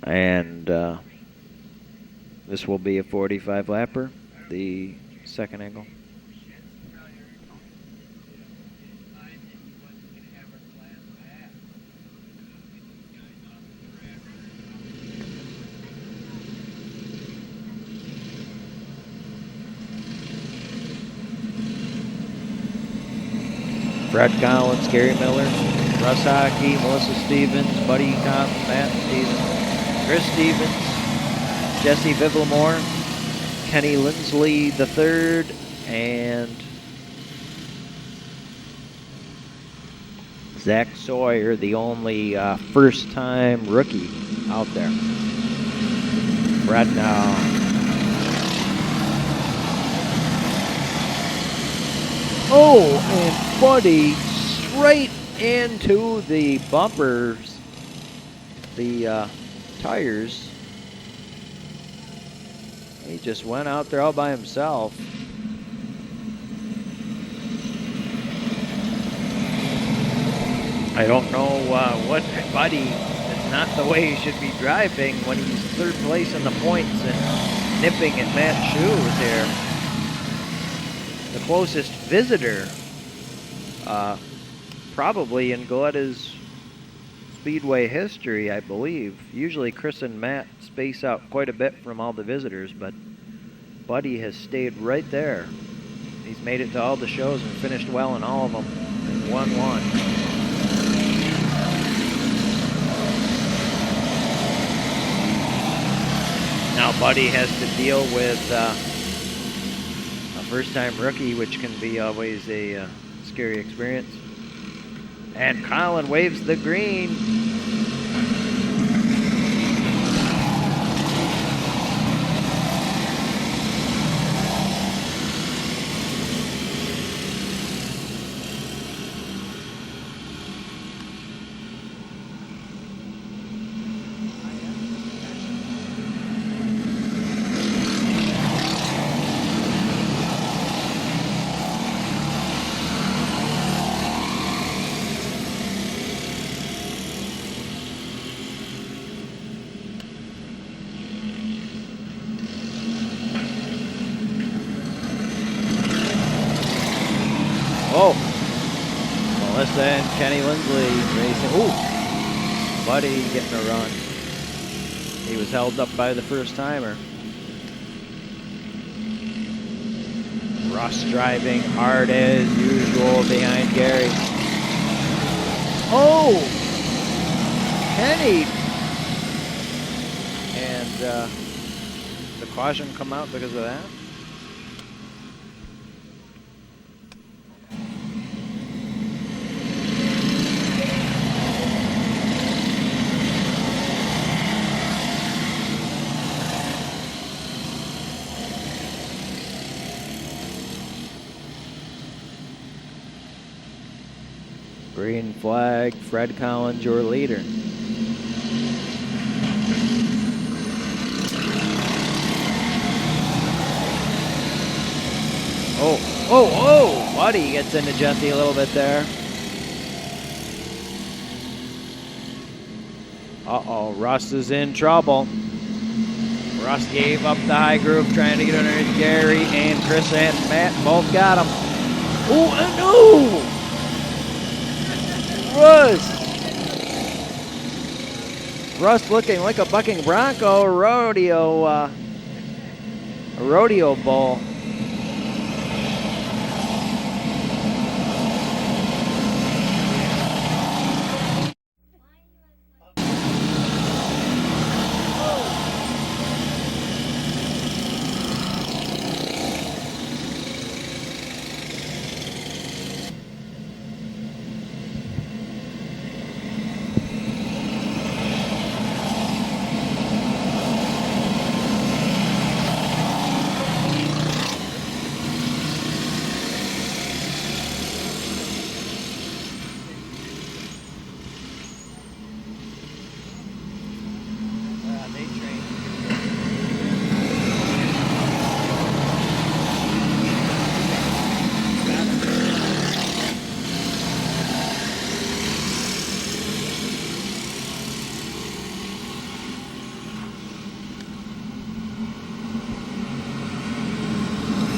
And this will be a 45 lapper, the second angle. Brett Collins, Gary Miller, Russ Hockey, Melissa Stevens, Buddy Cotton, Matt Stevens, Chris Stevens, Jesse Vivlamore, Kenny Lindsley III, and Zach Sawyer, the only first-time rookie out there. Brett now. Oh, and Buddy straight into the bumpers, the tires. He just went out there all by himself. I don't know what Buddy, it's not the way he should be driving when he's third place in the points and nipping at Matt's shoes here. The closest visitor, probably in Galletta's Speedway history, I believe. Usually Chris and Matt space out quite a bit from all the visitors, but Buddy has stayed right there. He's made it to all the shows and finished well in all of them and won one. Now Buddy has to deal with first-time rookie, which can be always a scary experience. And Colin waves the green. Oh, Melissa and Kenny Lindsley racing. Ooh, Buddy getting a run. He was held up by the first timer. Russ driving hard as usual behind Gary. Oh, Kenny. And the caution come out because of that. Green flag, Fred Collins, your leader. Oh, Buddy gets into Jesse a little bit there. Uh-oh, Russ is in trouble. Russ gave up the high groove trying to get underneath Gary, and Chris and Matt both got him. Oh, and no! Russ looking like a bucking bronco, a rodeo bull.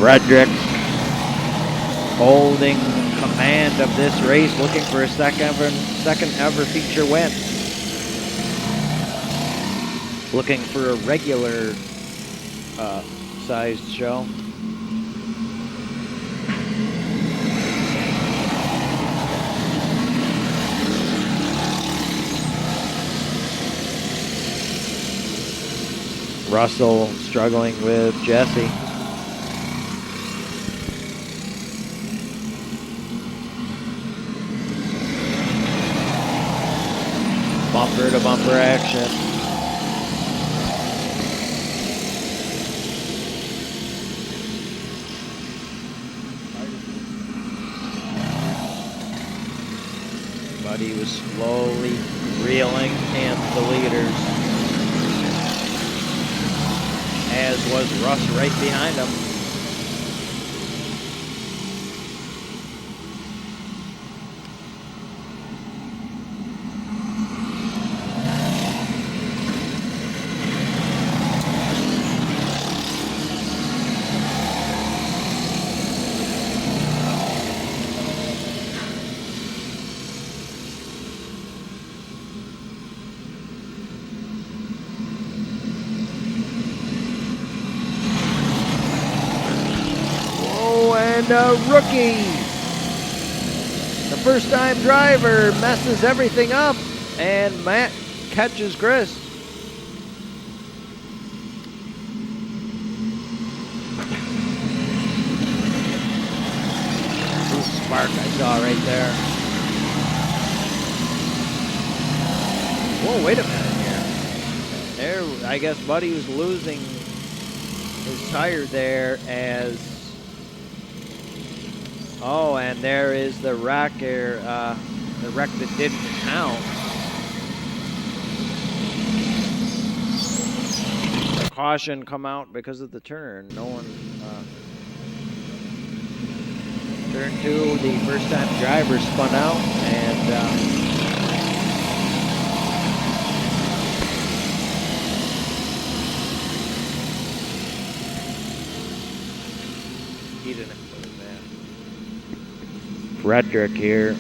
Frederick holding command of this race, looking for a second ever feature win. Looking for a regular sized show. Russell struggling with Jesse. Bumper to bumper action. Buddy was slowly reeling in the leaders, as was Russ right behind him. And a rookie, the first-time driver, messes everything up, and Matt catches Chris. Ooh, spark I saw right there. Whoa, wait a minute here. There, I guess Buddy was losing his tire there as... Oh, and there is the wreck here, the wreck that didn't count. The caution come out because of the turn. No one, turn two, the first-time driver spun out, and he didn't put it back. Frederick here.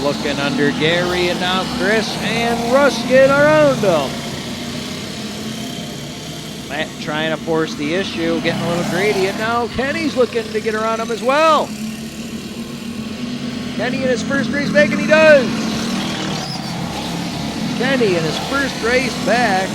Looking under Gary, and now Chris and Russ get around him. Matt trying to force the issue, getting a little greedy, and now Kenny's looking to get around him as well. Kenny in his first race back, and he does. Kenny in his first race back.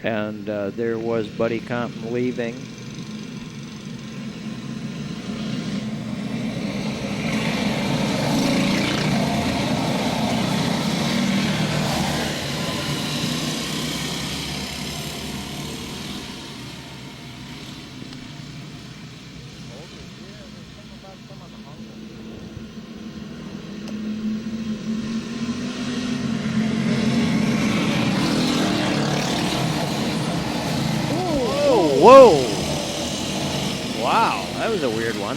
And there was Buddy Compton leaving. Whoa! Wow, that was a weird one.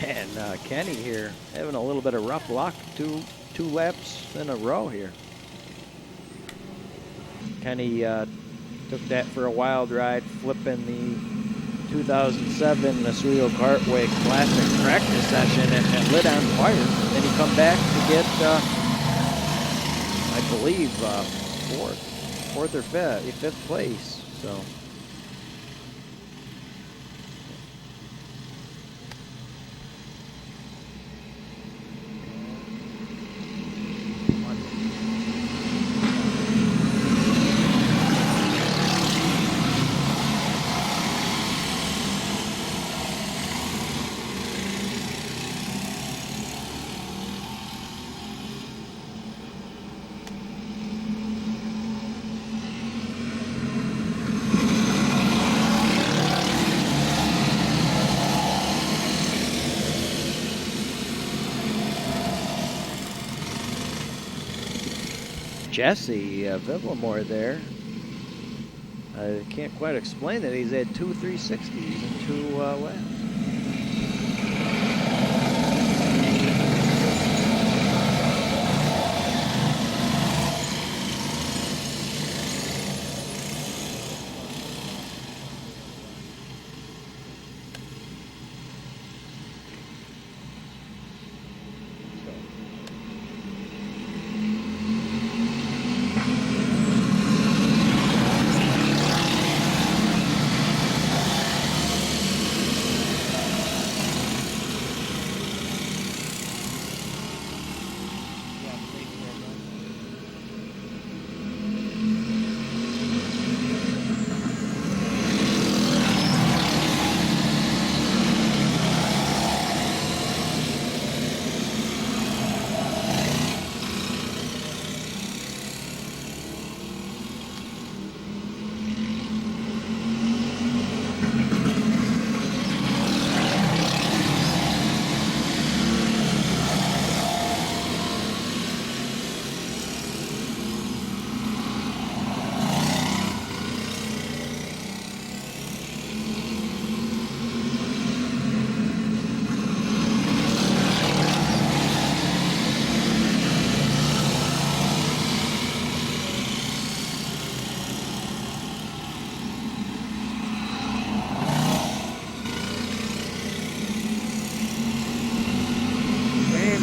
And Kenny here having a little bit of rough luck. Two laps in a row here. Kenny took that for a wild ride, flipping the 2007 Oswego Kartway Classic practice session and lit on fire. Then he come back to get, I believe, fourth or fifth place. So. Jesse Villamore there. I can't quite explain it. He's had 2 360s in 2 laps.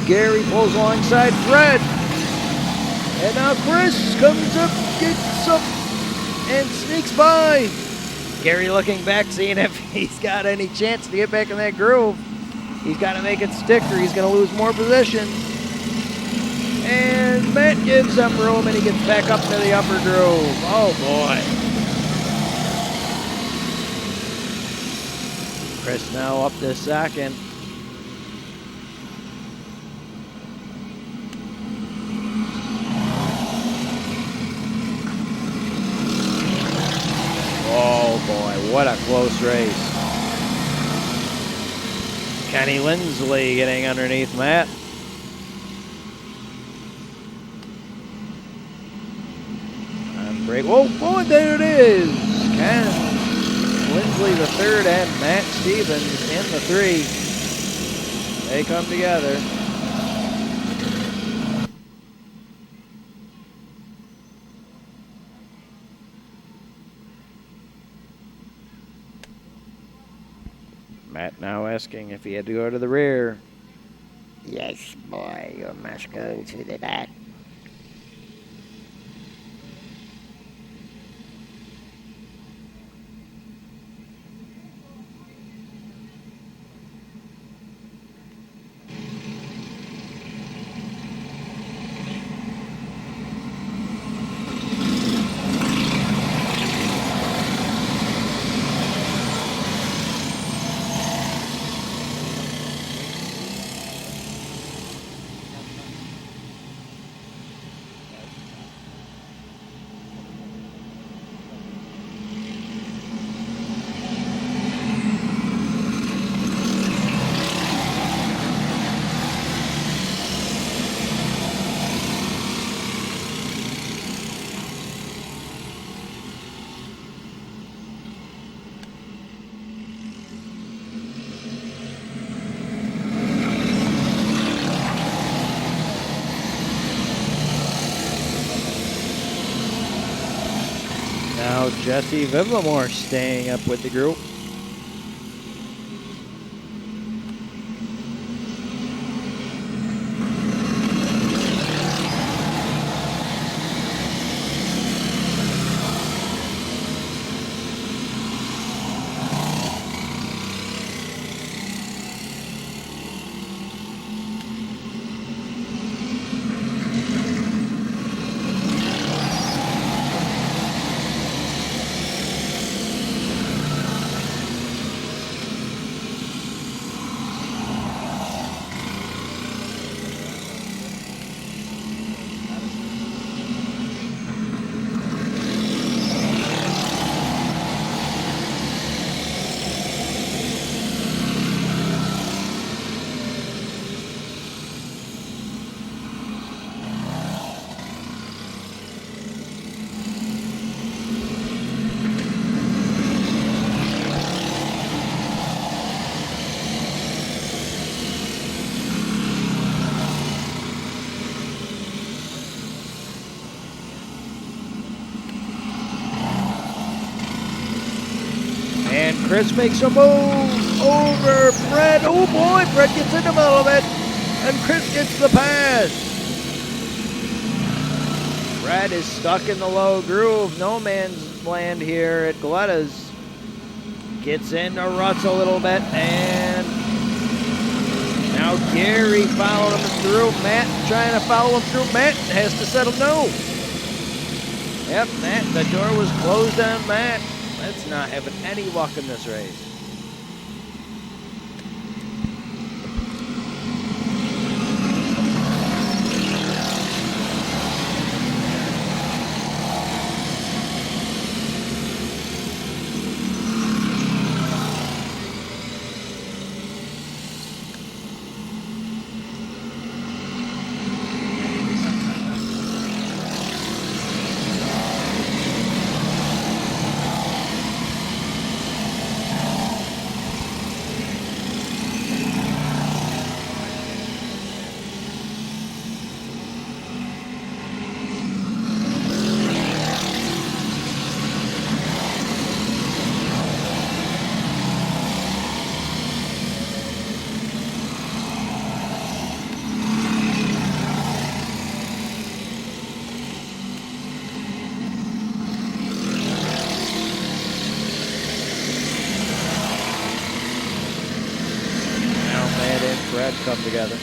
Gary pulls alongside Fred. And now Chris comes up, gets up, and sneaks by. Gary looking back, seeing if he's got any chance to get back in that groove. He's got to make it stick or he's going to lose more position. And Matt gives him room and he gets back up to the upper groove. Oh boy. Chris now up to second. Oh boy, what a close race. Kenny Lindsley getting underneath Matt. And break. Whoa, and there it is. Ken Lindsley the third and Matt Stevens in the 3. They come together. Matt now asking if he had to go to the rear. Yes, boy, you must go to the back. Now Jesse Vivamore staying up with the group. And Chris makes a move over Fred. Oh boy, Fred gets in the middle of it. And Chris gets the pass. Fred is stuck in the low groove. No man's land here at Galletta's. Gets into ruts a little bit. And now Gary followed him through. Matt trying to follow him through. Matt has to settle no. Yep, Matt, the door was closed on Matt. That's not having any luck in this race. Fred come together.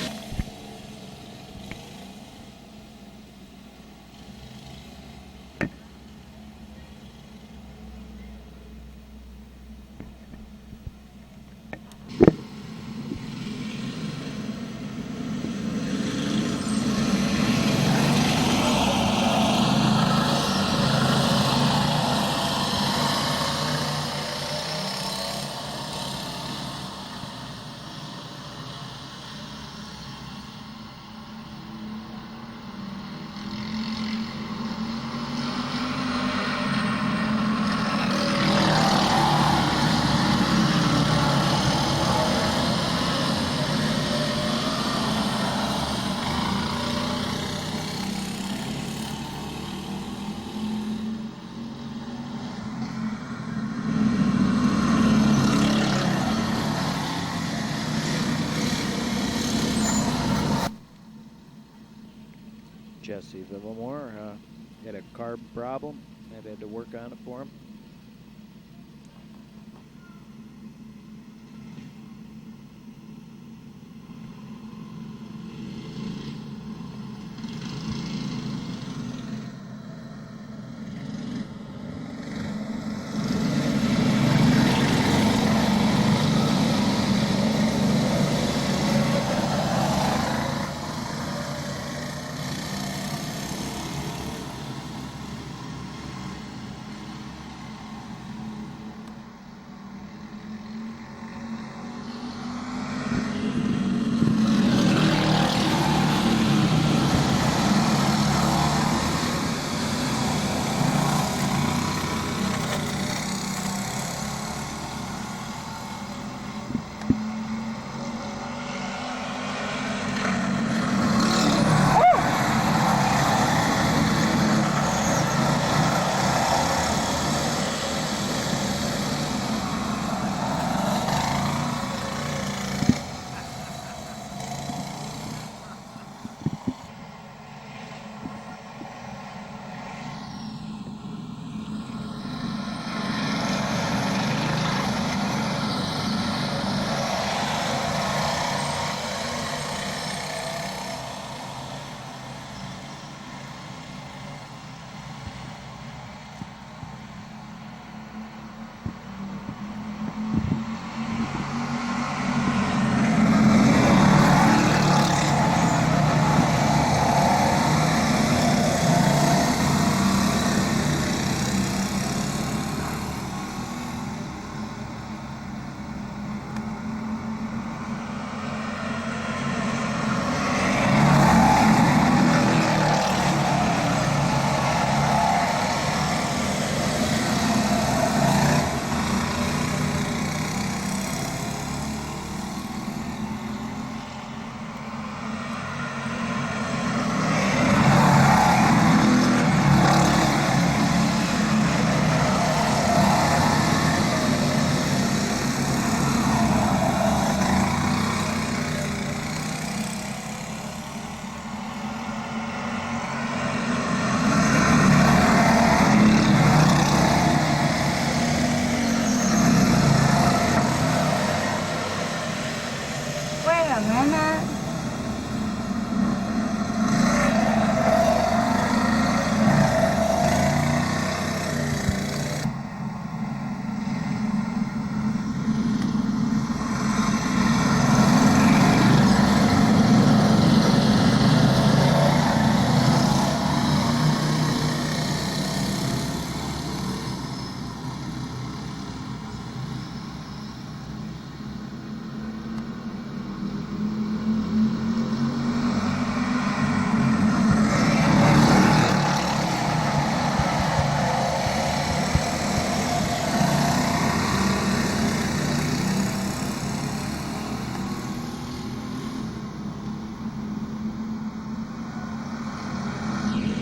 Jesse Littlemore had a carb problem. I've had to work on it for him.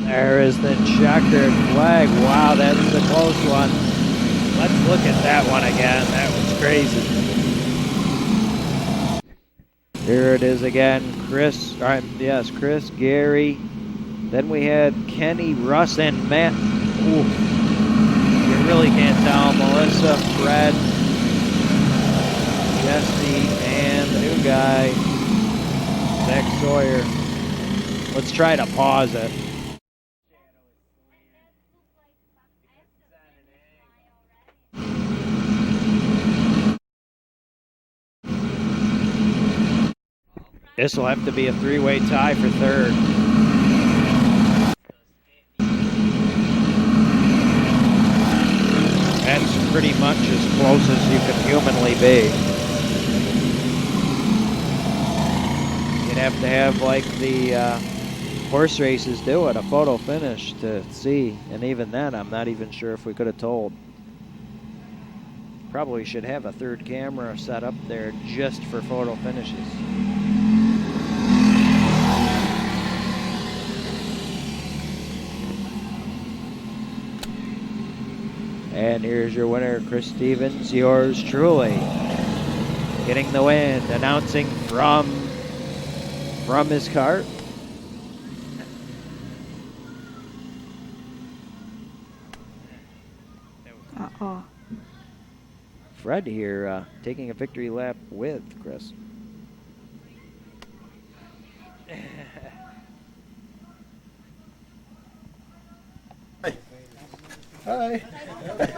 There is the checkered flag. Wow, that's the close one. Let's look at that one again. That was crazy. Here it is again. Chris, Gary. Then we had Kenny, Russ, and Matt. Ooh. You really can't tell. Melissa, Fred, Jesse, and the new guy, Zach Sawyer. Let's try to pause it. This will have to be a three-way tie for third. That's pretty much as close as you can humanly be. You'd have to have like the horse races do it, a photo finish to see. And even then, I'm not even sure if we could have told. Probably should have a third camera set up there just for photo finishes. And here's your winner, Chris Stevens, yours truly, getting the win, announcing from his cart. Uh-oh. Fred here taking a victory lap with Chris. Hi.